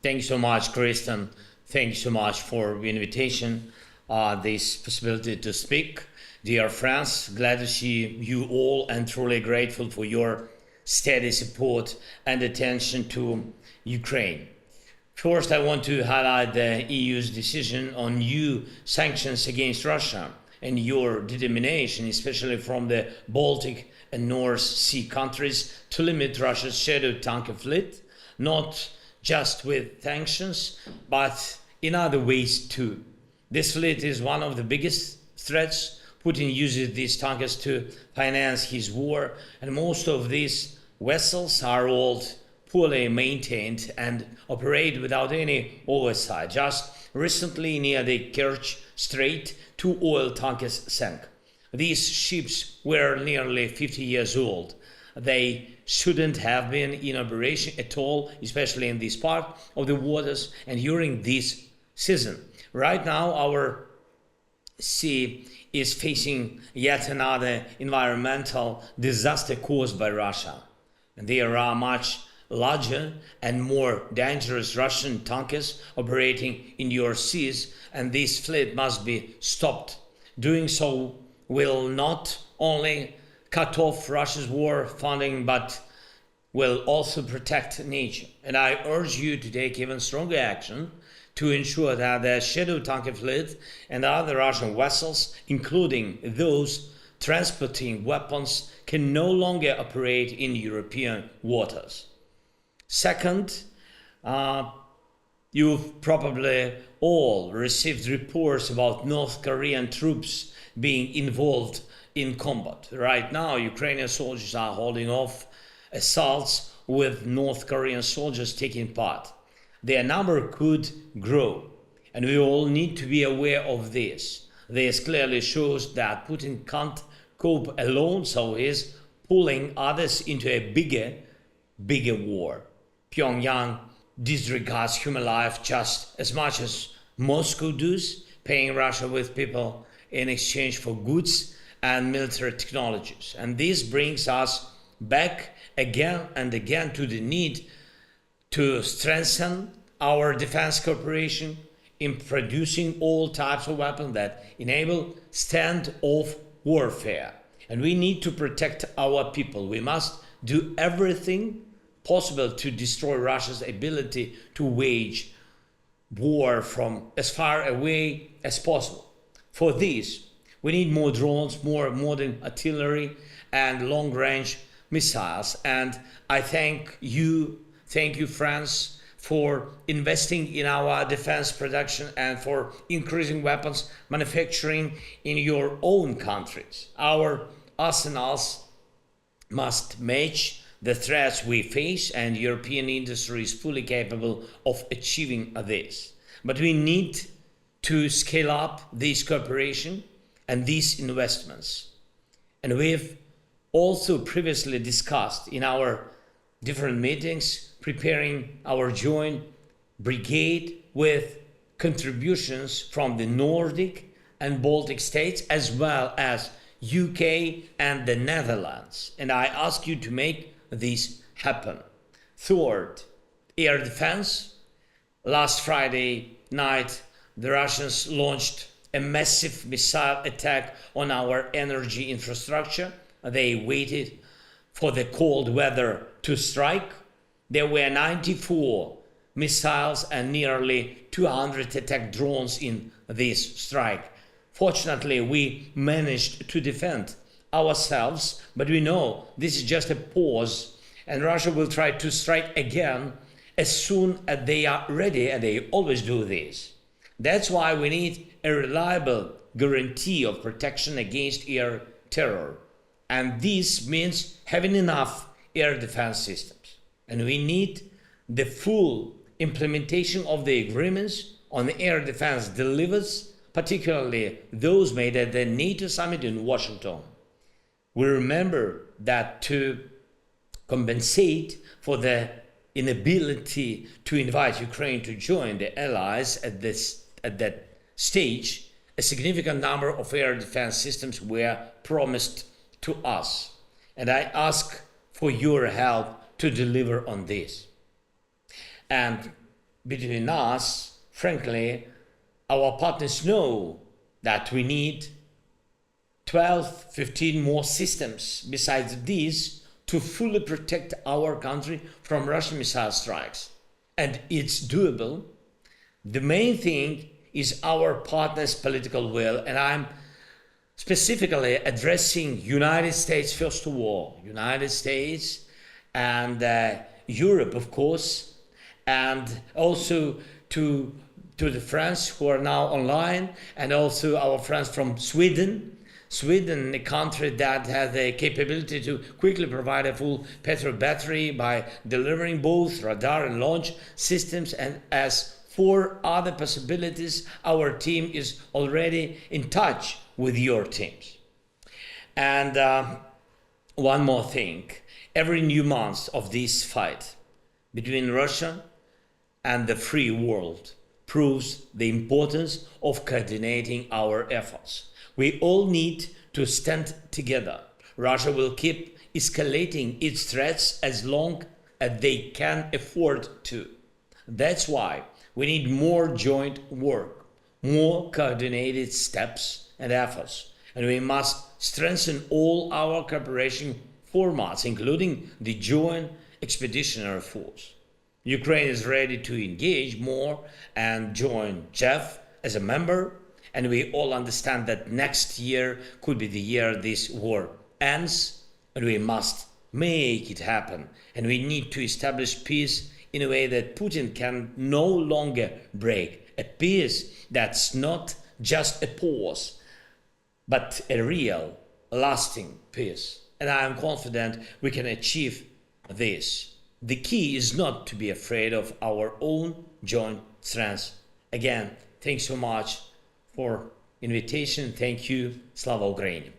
Thanks so much, Kristen. Thanks so much for the invitation, this possibility to speak. Dear friends, glad to see you all and truly grateful for your steady support and attention to Ukraine. First, I want to highlight the EU's decision on new sanctions against Russia and your determination, especially from the Baltic and North Sea countries, to limit Russia's shadow tanker fleet, not just with sanctions, but in other ways too. This fleet is one of the biggest threats. Putin uses these tankers to finance his war, and most of these vessels are old, poorly maintained, and operate without any oversight. Just recently, near the Kerch Strait, 2 oil tankers sank. These ships were nearly 50 years old. They shouldn't have been in operation at all, especially in this part of the waters and during this season. Right now, our sea is facing yet another environmental disaster caused by Russia. And there are much larger and more dangerous Russian tankers operating in your seas, and this fleet must be stopped. Doing so will not only cut off Russia's war funding, but will also protect nature. And I urge you to take even stronger action to ensure that the shadow tanker fleet and other Russian vessels, including those transporting weapons, can no longer operate in European waters. Second, you've probably all received reports about North Korean troops being involved in combat. Right now, Ukrainian soldiers are holding off assaults with North Korean soldiers taking part. Their number could grow, and we all need to be aware of this. This clearly shows that Putin can't cope alone, so he's pulling others into a bigger war. Pyongyang disregards human life just as much as Moscow does, paying Russia with people in exchange for goods and military technologies. And this brings us back again and again to the need to strengthen our defense cooperation in producing all types of weapons that enable stand-off warfare. And we need to protect our people. We must do everything possible to destroy Russia's ability to wage war from as far away as possible. For this, we need more drones, more modern artillery, and long-range missiles. And I thank you, France, for investing in our defense production and for increasing weapons manufacturing in your own countries. Our arsenals must match the threats we face, and European industry is fully capable of achieving this. But we need to scale up this cooperation and these investments. And we've also previously discussed in our different meetings preparing our joint brigade with contributions from the Nordic and Baltic states, as well as UK and the Netherlands. And I ask you to make this happen. Third, air defense. Last Friday night, the Russians launched a massive missile attack on our energy infrastructure. They waited for the cold weather to strike. There were 94 missiles and nearly 200 attack drones in this strike. Fortunately, we managed to defend ourselves, but we know this is just a pause, and Russia will try to strike again as soon as they are ready, and they always do this. That's why we need a reliable guarantee of protection against air terror. And this means having enough air defense systems. And we need the full implementation of the agreements on air defense delivered, particularly those made at the NATO summit in Washington. We remember that to compensate for the inability to invite Ukraine to join the allies at that stage, a significant number of air defense systems were promised to us. And I ask for your help to deliver on this. And between us, frankly, our partners know that we need 12, 15 more systems besides these to fully protect our country from Russian missile strikes. And it's doable. The main thing is our partners' political will, and I'm specifically addressing United States first of all, United States and Europe, of course, and also to the friends who are now online, and also our friends from Sweden. Sweden, a country that has the capability to quickly provide a full petrol battery by delivering both radar and launch systems, and as for other possibilities, our team is already in touch with your teams. And one more thing, every new month of this fight between Russia and the free world proves the importance of coordinating our efforts. We all need to stand together. Russia will keep escalating its threats as long as they can afford to. That's why we need more joint work, more coordinated steps and efforts, and we must strengthen all our cooperation formats, including the Joint Expeditionary Force. Ukraine is ready to engage more and join JEF as a member, and we all understand that next year could be the year this war ends, and we must make it happen. And we need to establish peace in a way that Putin can no longer break. A peace that's not just a pause, but a real, lasting peace. And I am confident we can achieve this. The key is not to be afraid of our own joint strength. Again, thanks so much for invitation. Thank you. Slava Ukraini.